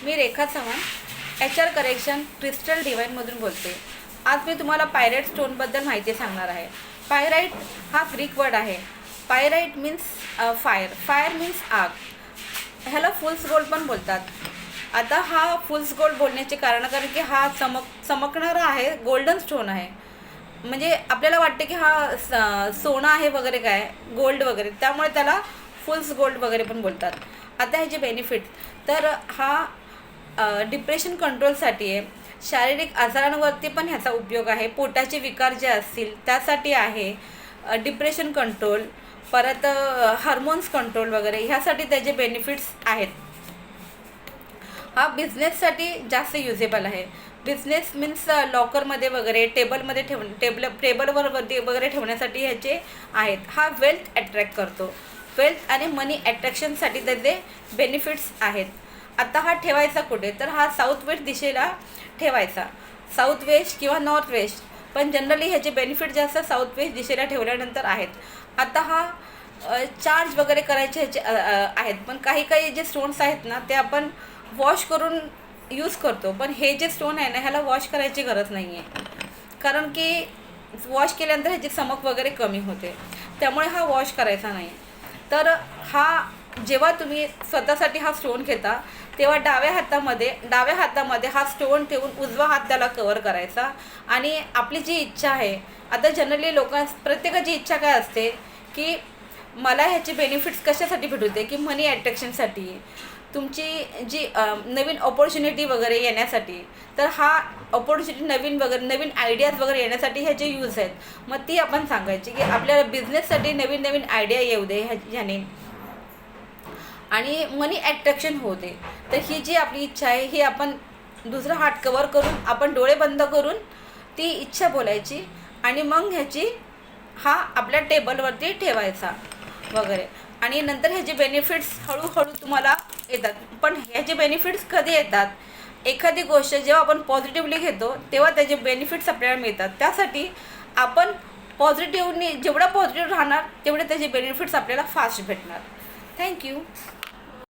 मी रेखा Chavan HR correction crystal डिवाइनमधून बोलते. आज मी तुम्हाला पायराइट स्टोनबद्दल माहिती सांगणार आहे. पायराइट हा ग्रीक वर्ड आहे. Pyrite means fire. Fire means आग. ह्याला फुल्स गोल्ड पण बोलतात. आता हा फुल्स गोल्ड बोलण्याचे कारण की हा चमकणारा आहे, गोल्डन स्टोन आहे. म्हणजे आपल्याला वाटते की हा सोनं आहे वगैरे, काय गोल्ड वगैरे, त्यामुळे त्याला फुल्स गोल्ड वगैरे पण बोलतात. आता ह्याचे बेनिफिट तर हा डिप्रेशन कंट्रोलसाठी आहे. शारीरिक आजारांवरती पण ह्याचा उपयोग आहे. पोटाचे विकार जे असतील त्यासाठी आहे. डिप्रेशन कंट्रोल, परत हार्मोन्स कंट्रोल वगैरे ह्यासाठी त्याचे बेनिफिट्स आहेत. हा बिझनेससाठी जास्त युजेबल आहे. बिझनेस मीन्स लॉकरमध्ये वगैरे, टेबलमध्ये टेबलवर वगैरे ठेवण्यासाठी ह्याचे आहेत. हा वेल्थ अट्रॅक्ट करतो. वेल्थ आणि मनी अट्रॅक्शनसाठी त्याचे बेनिफिट्स आहेत. आता हा ठेवायचा कुठे, तर हा साऊथ वेस्ट दिशेला ठेवायचा. साऊथ वेस्ट किंवा नॉर्थ वेस्ट, पण जनरली ह्याचे बेनिफिट जास्त साऊथ वेस्ट दिशेला ठेवल्यानंतर आहेत. आता हा चार्ज वगैरे करायचे ह्याचे आहेत, पण काही जे स्टोन्स आहेत ना ते आपण वॉश करून यूज करतो. पण हे जे स्टोन आहे ना ह्याला वॉश करायची गरज नाही आहे, कारण की वॉश केल्यानंतर ह्याची चमक वगैरे कमी होते. त्यामुळे हा वॉश करायचा नाही. तर हा जेव्हा तुम्ही स्वतःसाठी हा स्टोन घेता तेव्हा डाव्या हातामध्ये हा स्टोन ठेवून उजवा हात त्याला कवर करायचा. आणि आपली जी इच्छा आहे, आता जनरली प्रत्येकाची इच्छा काय असते की मला ह्याचे बेनिफिट्स कशासाठी भेटू दे, की मनी अट्रॅक्शनसाठी, तुमची जी नवीन ऑपॉर्च्युनिटी वगैरे येण्यासाठी. तर हा ऑपॉर्च्युनिटी नवीन आयडियाज वगैरे येण्यासाठी ह्याचे यूज आहेत. मग ती आपण सांगायची की आपल्याला बिझनेससाठी नवीन आयडिया येऊ दे ह्याने आणि मनी अट्रॅक्शन होते. तर ही जी आपली इच्छा आहे ही आपण दुसरा हात कवर करून, आपण डोळे बंद करून ती इच्छा बोलायची आणि मग हा आपल्या टेबलवरती ठेवायचा वगैरे. आणि नंतर ह्याचे बेनिफिट्स हळूहळू तुम्हाला येतात. पण ह्याचे बेनिफिट्स कधी येतात, एखादी गोष्ट जेव्हा आपण पॉझिटिव्हली घेतो तेव्हा त्याचे बेनिफिट्स आपल्याला मिळतात. त्यासाठी आपण जेवढा पॉझिटिव्ह राहणार तेवढे त्याचे बेनिफिट्स आपल्याला फास्ट भेटणार. थँक्यू.